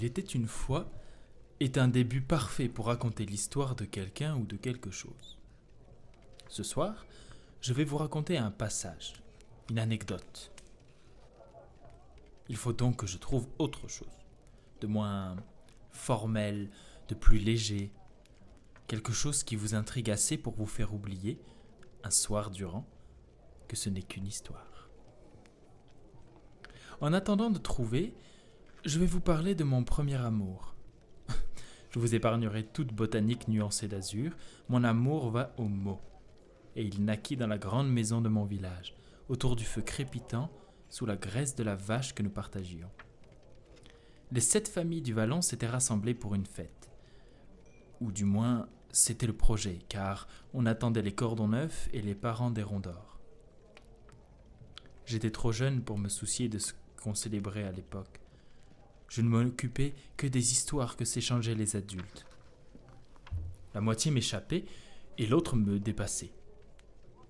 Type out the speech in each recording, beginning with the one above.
Il était une fois est un début parfait pour raconter l'histoire de quelqu'un ou de quelque chose. Ce soir, je vais vous raconter un passage, une anecdote. Il faut donc que je trouve autre chose, de moins formel, de plus léger, quelque chose qui vous intrigue assez pour vous faire oublier, un soir durant, que ce n'est qu'une histoire. En attendant de trouver, je vais vous parler de mon premier amour. Je vous épargnerai toute botanique nuancée d'azur, mon amour va au mot. Et il naquit dans la grande maison de mon village, autour du feu crépitant, sous la graisse de la vache que nous partagions. Les 7 familles du vallon s'étaient rassemblées pour une fête. Ou du moins, c'était le projet, car on attendait les cordons neufs et les parents des ronds d'or. J'étais trop jeune pour me soucier de ce qu'on célébrait à l'époque. Je ne m'occupais que des histoires que s'échangeaient les adultes. La moitié m'échappait et l'autre me dépassait.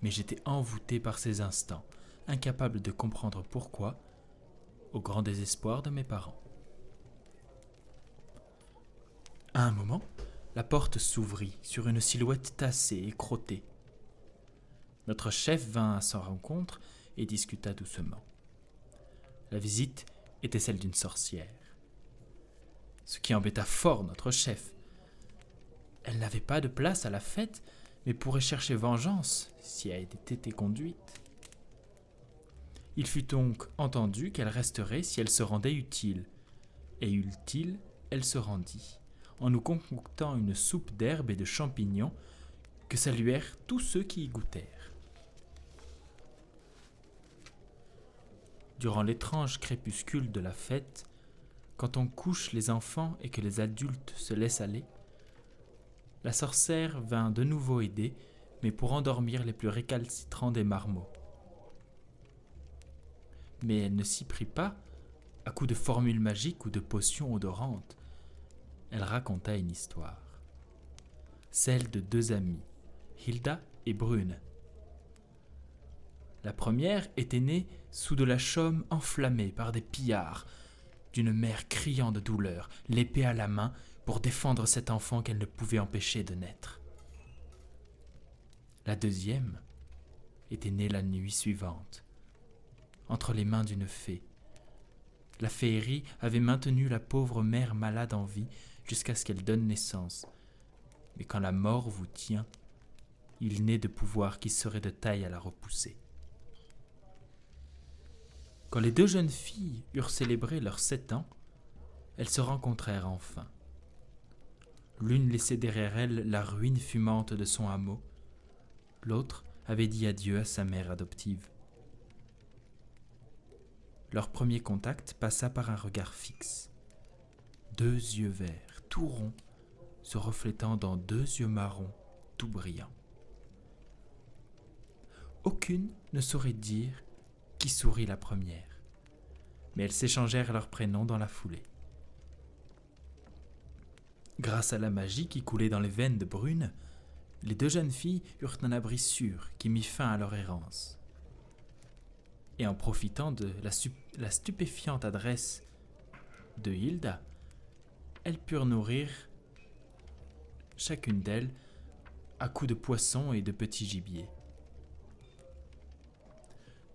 Mais j'étais envoûté par ces instants, incapable de comprendre pourquoi, au grand désespoir de mes parents. À un moment, la porte s'ouvrit sur une silhouette tassée et crottée. Notre chef vint à sa rencontre et discuta doucement. La visite était celle d'une sorcière. Ce qui embêta fort notre chef. Elle n'avait pas de place à la fête, mais pourrait chercher vengeance si elle était été conduite. Il fut donc entendu qu'elle resterait si elle se rendait utile, et utile, elle se rendit, en nous concoctant une soupe d'herbes et de champignons que saluèrent tous ceux qui y goûtèrent. Durant l'étrange crépuscule de la fête, quand on couche les enfants et que les adultes se laissent aller, la sorcière vint de nouveau aider, mais pour endormir les plus récalcitrants des marmots. Mais elle ne s'y prit pas à coups de formules magiques ou de potions odorantes. Elle raconta une histoire. Celle de 2 amies, Hilda et Brune. La première était née sous de la chaume enflammée par des pillards, d'une mère criant de douleur, l'épée à la main, pour défendre cet enfant qu'elle ne pouvait empêcher de naître. La deuxième était née la nuit suivante, entre les mains d'une fée. La féerie avait maintenu la pauvre mère malade en vie jusqu'à ce qu'elle donne naissance. Mais quand la mort vous tient, il n'est de pouvoir qui serait de taille à la repousser. Quand les 2 jeunes filles eurent célébré leurs 7 ans, elles se rencontrèrent enfin. L'une laissait derrière elle la ruine fumante de son hameau, l'autre avait dit adieu à sa mère adoptive. Leur premier contact passa par un regard fixe. 2 yeux verts, tout ronds, se reflétant dans 2 yeux marrons, tout brillants. Aucune ne saurait dire qui sourit la première, mais elles s'échangèrent leurs prénoms dans la foulée. Grâce à la magie qui coulait dans les veines de Brune, les 2 jeunes filles eurent un abri sûr qui mit fin à leur errance. Et en profitant de la stupéfiante adresse de Hilda, elles purent nourrir chacune d'elles à coups de poissons et de petits gibiers.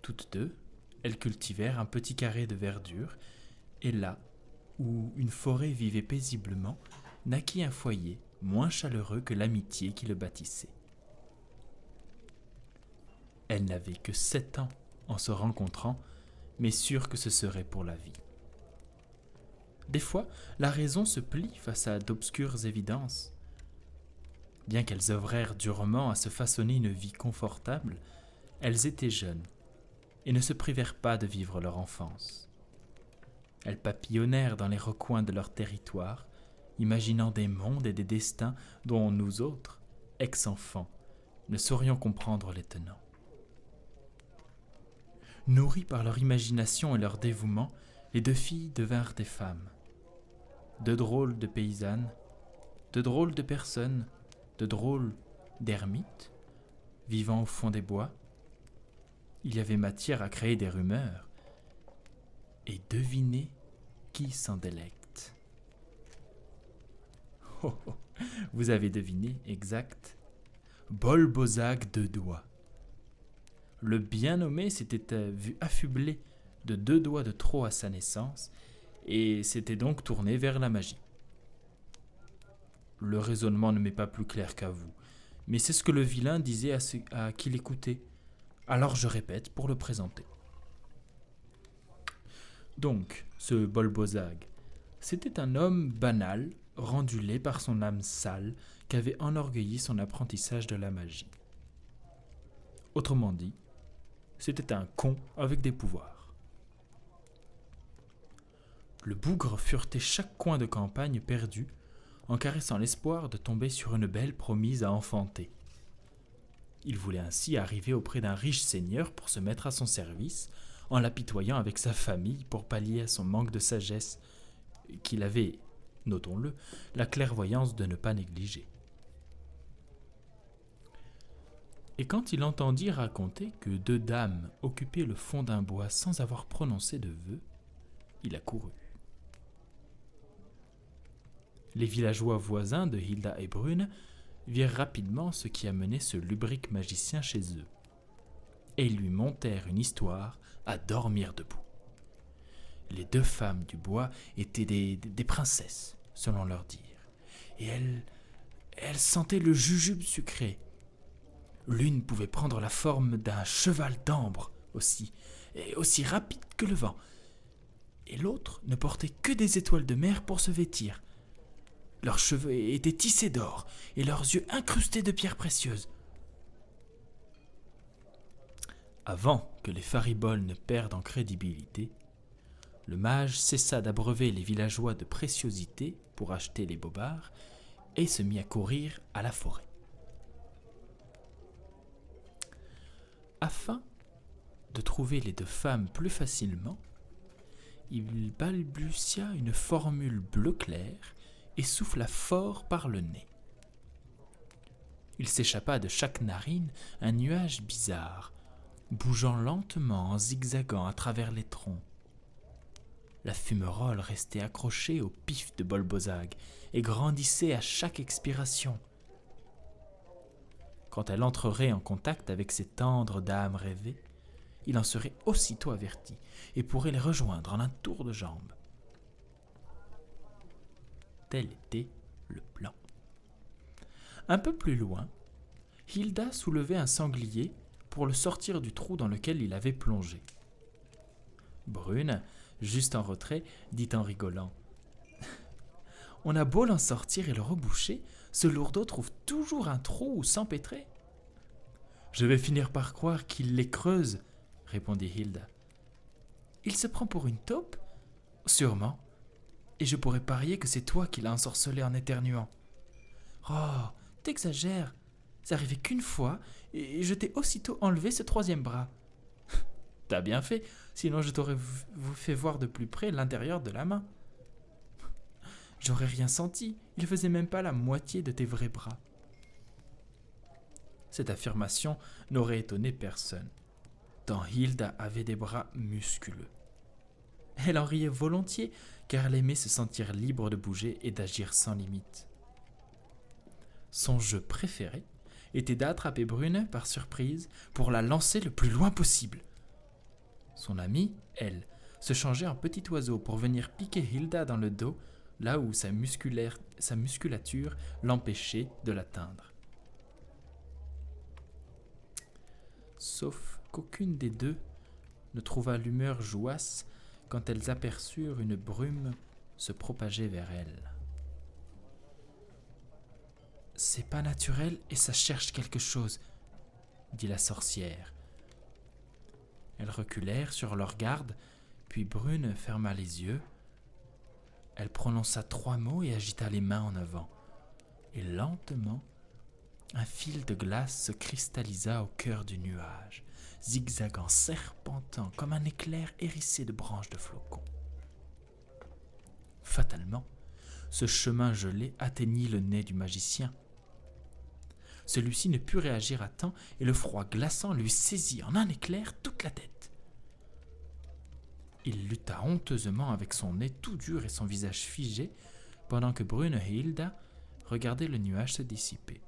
Toutes 2, elles cultivèrent un petit carré de verdure, et là, où une forêt vivait paisiblement, naquit un foyer moins chaleureux que l'amitié qui le bâtissait. Elles n'avaient que 7 ans en se rencontrant, mais sûres que ce serait pour la vie. Des fois, la raison se plie face à d'obscures évidences. Bien qu'elles œuvrèrent durement à se façonner une vie confortable, elles étaient jeunes et ne se privèrent pas de vivre leur enfance. Elles papillonnèrent dans les recoins de leur territoire, imaginant des mondes et des destins dont nous autres, ex-enfants, ne saurions comprendre les tenants. Nourries par leur imagination et leur dévouement, les 2 filles devinrent des femmes. 2 drôles de paysannes, 2 drôles de personnes, 2 drôles d'ermites, vivant au fond des bois. Il y avait matière à créer des rumeurs, et devinez qui s'en délecte. Oh, oh, vous avez deviné, exact. Bolbozag deux doigts. Le bien nommé s'était vu affublé de 2 doigts de trop à sa naissance et s'était donc tourné vers la magie. Le raisonnement ne m'est pas plus clair qu'à vous, mais c'est ce que le vilain disait à qui l'écoutait. Alors je répète pour le présenter. Donc, ce Bolbozag, c'était un homme banal, rendu laid par son âme sale, qu'avait enorgueilli son apprentissage de la magie. Autrement dit, c'était un con avec des pouvoirs. Le bougre furetait chaque coin de campagne perdu, en caressant l'espoir de tomber sur une belle promise à enfanter. Il voulait ainsi arriver auprès d'un riche seigneur pour se mettre à son service, en l'apitoyant avec sa famille pour pallier à son manque de sagesse, qu'il avait, notons-le, la clairvoyance de ne pas négliger. Et quand il entendit raconter que 2 dames occupaient le fond d'un bois sans avoir prononcé de vœux, il accourut. Les villageois voisins de Hilda et Brune virent rapidement ce qui amenait ce lubrique magicien chez eux, et ils lui montèrent une histoire à dormir debout. Les 2 femmes du bois étaient des princesses, selon leur dire, et elles sentaient le jujube sucré. L'une pouvait prendre la forme d'un cheval d'ambre aussi, et aussi rapide que le vent, et l'autre ne portait que des étoiles de mer pour se vêtir. Leurs cheveux étaient tissés d'or, et leurs yeux incrustés de pierres précieuses. Avant que les fariboles ne perdent en crédibilité, le mage cessa d'abreuver les villageois de préciosités pour acheter les bobards et se mit à courir à la forêt. Afin de trouver les 2 femmes plus facilement, il balbutia une formule bleu clair et souffla fort par le nez. Il s'échappa de chaque narine un nuage bizarre, bougeant lentement en zigzagant à travers les troncs. La fumerole restait accrochée au pif de Bolbozag et grandissait à chaque expiration. Quand elle entrerait en contact avec ces tendres dames rêvées, il en serait aussitôt averti et pourrait les rejoindre en un tour de jambe. Tel était le plan. Un peu plus loin, Hilda soulevait un sanglier pour le sortir du trou dans lequel il avait plongé. Brune, juste en retrait, dit en rigolant « On a beau l'en sortir et le reboucher, ce lourdeau trouve toujours un trou où s'empêtrer. »« Je vais finir par croire qu'il les creuse, » répondit Hilda. « Il se prend pour une taupe ? Sûrement. Et je pourrais parier que c'est toi qui l'as ensorcelé en éternuant. »« Oh, t'exagères. C'est arrivé qu'une fois, et je t'ai aussitôt enlevé ce 3e bras. »« T'as bien fait, sinon je t'aurais fait voir de plus près l'intérieur de la main. »« J'aurais rien senti, il faisait même pas la moitié de tes vrais bras. » Cette affirmation n'aurait étonné personne, tant Hilda avait des bras musculeux. Elle en riait volontiers, car elle aimait se sentir libre de bouger et d'agir sans limite. Son jeu préféré était d'attraper Brune par surprise pour la lancer le plus loin possible. Son amie, elle, se changeait en petit oiseau pour venir piquer Hilda dans le dos, là où sa musculature l'empêchait de l'atteindre. Sauf qu'aucune des 2 ne trouva l'humeur jouasse quand elles aperçurent une brume se propager vers elles. « C'est pas naturel et ça cherche quelque chose, » dit la sorcière. Elles reculèrent sur leur garde, puis Brune ferma les yeux. Elle prononça 3 mots et agita les mains en avant. Et lentement, un fil de glace se cristallisa au cœur du nuage, zigzagant, serpentant comme un éclair hérissé de branches de flocons. Fatalement, ce chemin gelé atteignit le nez du magicien. Celui-ci ne put réagir à temps et le froid glaçant lui saisit en un éclair toute la tête. Il lutta honteusement avec son nez tout dur et son visage figé, pendant que Brune et Hilda regardait le nuage se dissiper.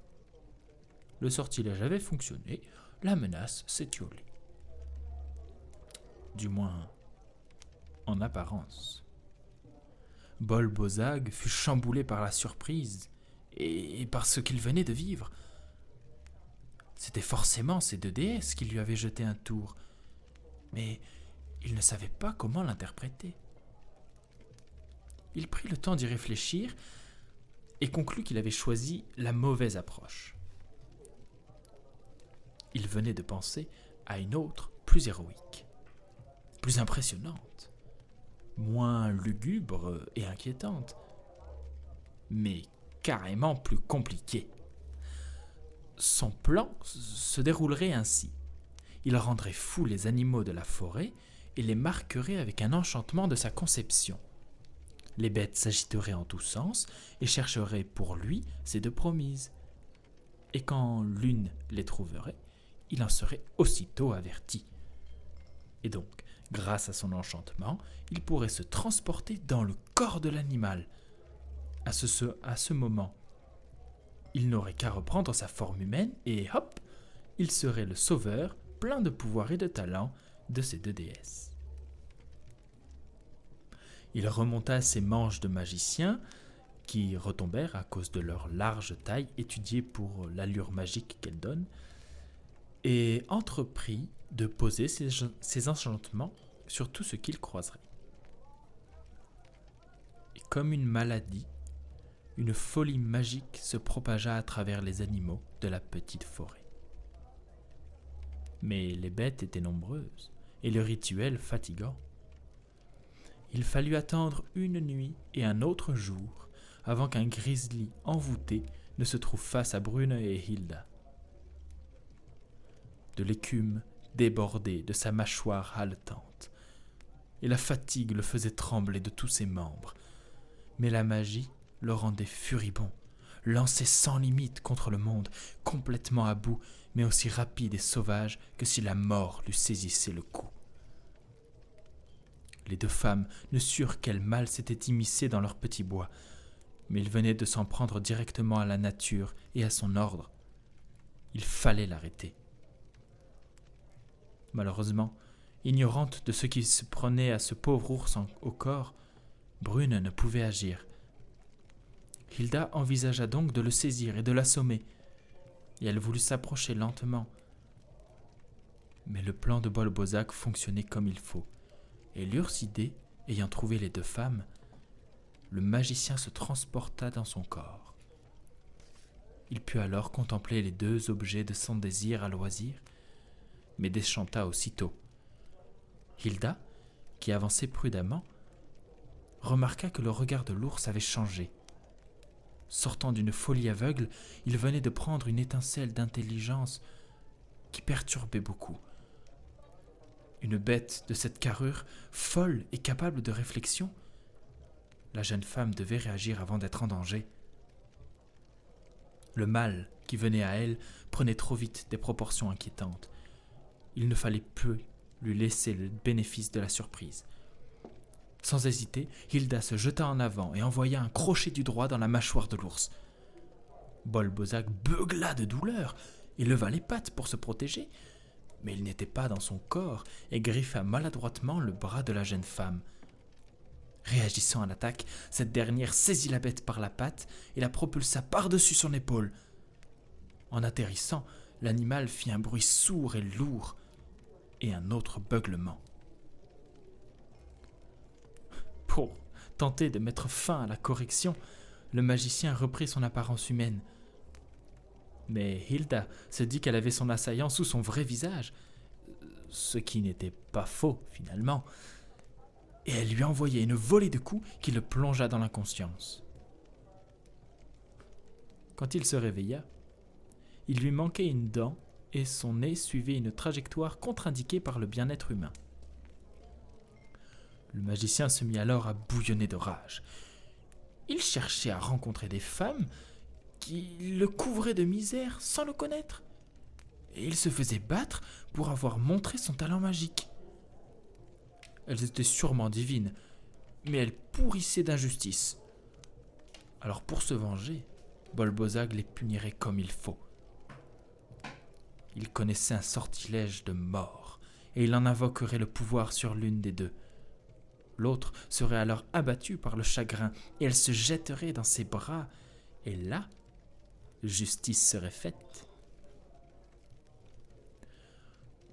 Le sortilège avait fonctionné, la menace s'étiolait. Du moins, en apparence. Bol Bozag fut chamboulé par la surprise et par ce qu'il venait de vivre. C'était forcément ces deux déesses qui lui avaient jeté un tour, mais il ne savait pas comment l'interpréter. Il prit le temps d'y réfléchir et conclut qu'il avait choisi la mauvaise approche. Il venait de penser à une autre, plus héroïque, plus impressionnante, moins lugubre et inquiétante, mais carrément plus compliquée. Son plan se déroulerait ainsi. Il rendrait fous les animaux de la forêt et les marquerait avec un enchantement de sa conception. Les bêtes s'agiteraient en tous sens et chercheraient pour lui ses deux promises. Et quand l'une les trouverait, il en serait aussitôt averti. Et donc, grâce à son enchantement, il pourrait se transporter dans le corps de l'animal. À ce moment, il n'aurait qu'à reprendre sa forme humaine et hop, il serait le sauveur, plein de pouvoir et de talent, de ces deux déesses. Il remonta ses manches de magicien, qui retombèrent à cause de leur large taille étudiée pour l'allure magique qu'elles donnent, et entreprit de poser ses enchantements sur tout ce qu'il croiserait. Et comme une maladie, une folie magique se propagea à travers les animaux de la petite forêt. Mais les bêtes étaient nombreuses et le rituel fatigant. Il fallut attendre une nuit et un autre jour avant qu'un grizzly envoûté ne se trouve face à Brune et Hilda. De l'écume débordait de sa mâchoire haletante, et la fatigue le faisait trembler de tous ses membres. Mais la magie le rendait furibond, lancé sans limite contre le monde, complètement à bout, mais aussi rapide et sauvage que si la mort lui saisissait le cou. Les deux femmes ne surent quel mal s'était immiscé dans leur petit bois, mais il venait de s'en prendre directement à la nature et à son ordre. Il fallait l'arrêter. Malheureusement, ignorante de ce qui se prenait à ce pauvre ours au corps, Brune ne pouvait agir. Hilda envisagea donc de le saisir et de l'assommer, et elle voulut s'approcher lentement. Mais le plan de Bol Bozag fonctionnait comme il faut, et Lursidé, ayant trouvé les deux femmes, le magicien se transporta dans son corps. Il put alors contempler les deux objets de son désir à loisir, mais déchanta aussitôt. Hilda, qui avançait prudemment, remarqua que le regard de l'ours avait changé. Sortant d'une folie aveugle, il venait de prendre une étincelle d'intelligence qui perturbait beaucoup. Une bête de cette carrure, folle et capable de réflexion, la jeune femme devait réagir avant d'être en danger. Le mal qui venait à elle prenait trop vite des proportions inquiétantes. Il ne fallait plus lui laisser le bénéfice de la surprise. Sans hésiter, Hilda se jeta en avant et envoya un crochet du droit dans la mâchoire de l'ours. Bol Bozag beugla de douleur et leva les pattes pour se protéger, mais il n'était pas dans son corps et griffa maladroitement le bras de la jeune femme. Réagissant à l'attaque, cette dernière saisit la bête par la patte et la propulsa par-dessus son épaule. En atterrissant, l'animal fit un bruit sourd et lourd et un autre beuglement. Pour tenter de mettre fin à la correction, le magicien reprit son apparence humaine. Mais Hilda se dit qu'elle avait son assaillant sous son vrai visage, ce qui n'était pas faux finalement, et elle lui envoyait une volée de coups qui le plongea dans l'inconscience. Quand il se réveilla, il lui manquait une dent et son nez suivait une trajectoire contre-indiquée par le bien-être humain. Le magicien se mit alors à bouillonner de rage. Il cherchait à rencontrer des femmes qui le couvraient de misère sans le connaître. Et il se faisait battre pour avoir montré son talent magique. Elles étaient sûrement divines, mais elles pourrissaient d'injustice. Alors pour se venger, Bolbozag les punirait comme il faut. Il connaissait un sortilège de mort, et il en invoquerait le pouvoir sur l'une des deux. L'autre serait alors abattue par le chagrin, et elle se jetterait dans ses bras, et là, justice serait faite.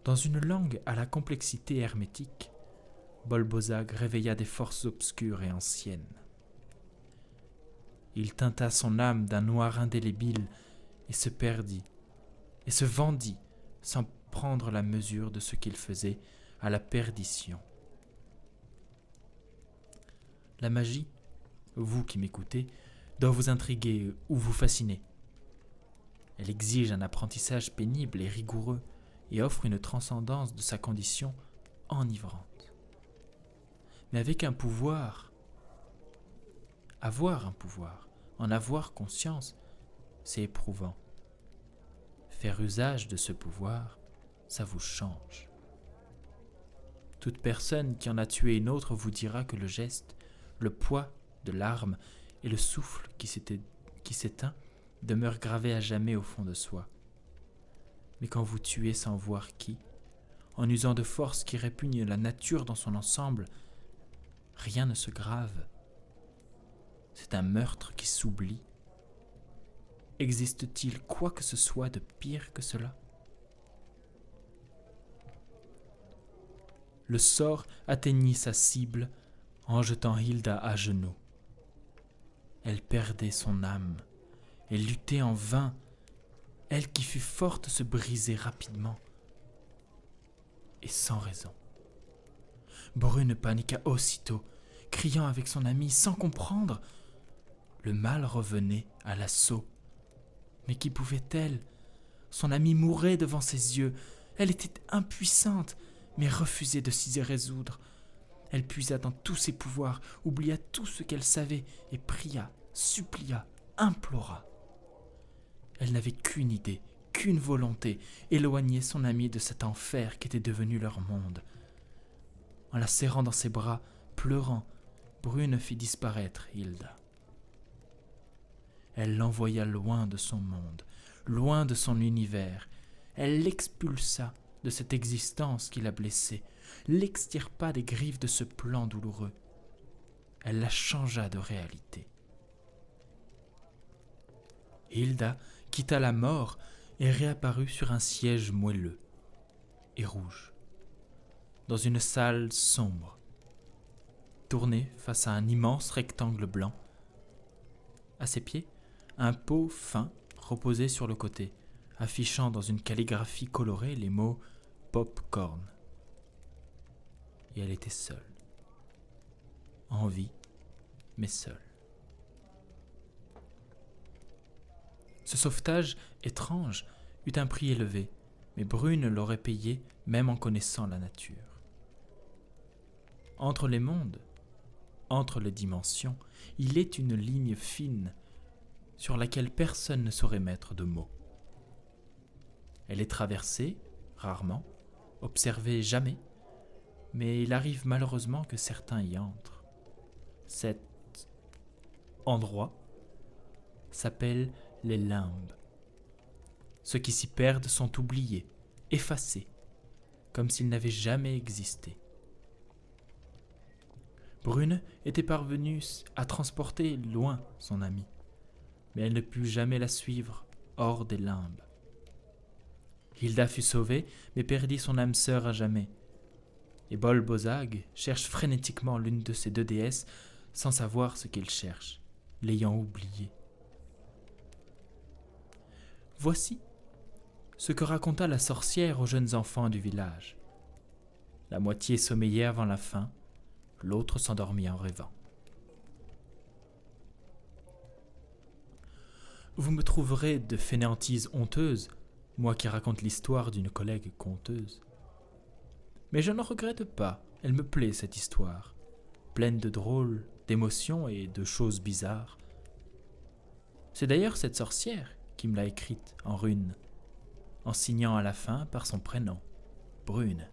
Dans une langue à la complexité hermétique, Bolbozag réveilla des forces obscures et anciennes. Il teinta son âme d'un noir indélébile et se perdit, et se vendit sans prendre la mesure de ce qu'il faisait à la perdition. La magie, vous qui m'écoutez, doit vous intriguer ou vous fasciner. Elle exige un apprentissage pénible et rigoureux et offre une transcendance de sa condition enivrante. Mais avec un pouvoir, avoir un pouvoir, en avoir conscience, c'est éprouvant. Faire usage de ce pouvoir, ça vous change. Toute personne qui en a tué une autre vous dira que le geste, le poids de l'arme et le souffle qui s'éteint demeurent gravés à jamais au fond de soi. Mais quand vous tuez sans voir qui, en usant de forces qui répugnent la nature dans son ensemble, rien ne se grave. C'est un meurtre qui s'oublie. Existe-t-il quoi que ce soit de pire que cela ? Le sort atteignit sa cible en jetant Hilda à genoux. Elle perdait son âme et luttait en vain. Elle qui fut forte se brisait rapidement et sans raison. Brune paniqua aussitôt, criant avec son amie sans comprendre. Le mal revenait à l'assaut. Mais qu'y pouvait-elle ? Son amie mourait devant ses yeux. Elle était impuissante, mais refusait de s'y résoudre. Elle puisa dans tous ses pouvoirs, oublia tout ce qu'elle savait et pria, supplia, implora. Elle n'avait qu'une idée, qu'une volonté, éloigner son amie de cet enfer qui était devenu leur monde. En la serrant dans ses bras, pleurant, Brune fit disparaître Hilda. Elle l'envoya loin de son monde, loin de son univers. Elle l'expulsa de cette existence qui la blessait, l'extirpa des griffes de ce plan douloureux. Elle la changea de réalité. Hilda quitta la mort et réapparut sur un siège moelleux et rouge, dans une salle sombre, tournée face à un immense rectangle blanc. À ses pieds, un pot fin reposait sur le côté, affichant dans une calligraphie colorée les mots « Popcorn ». Et elle était seule. En vie, mais seule. Ce sauvetage étrange eut un prix élevé, mais Brune l'aurait payé même en connaissant la nature. Entre les mondes, entre les dimensions, il est une ligne fine sur laquelle personne ne saurait mettre de mots. Elle est traversée, rarement, observée jamais, mais il arrive malheureusement que certains y entrent. Cet endroit s'appelle les limbes. Ceux qui s'y perdent sont oubliés, effacés, comme s'ils n'avaient jamais existé. Brune était parvenue à transporter loin son amie, mais elle ne put jamais la suivre hors des limbes. Hilda fut sauvée, mais perdit son âme sœur à jamais. Et Bolbozag cherche frénétiquement l'une de ces deux déesses sans savoir ce qu'il cherche, l'ayant oubliée. Voici ce que raconta la sorcière aux jeunes enfants du village. La moitié sommeillait avant la fin, l'autre s'endormit en rêvant. Vous me trouverez de fainéantise honteuse, moi qui raconte l'histoire d'une collègue conteuse. Mais je n'en regrette pas, elle me plaît cette histoire, pleine de drôles, d'émotions et de choses bizarres. C'est d'ailleurs cette sorcière qui me l'a écrite en runes, en signant à la fin par son prénom, Brune.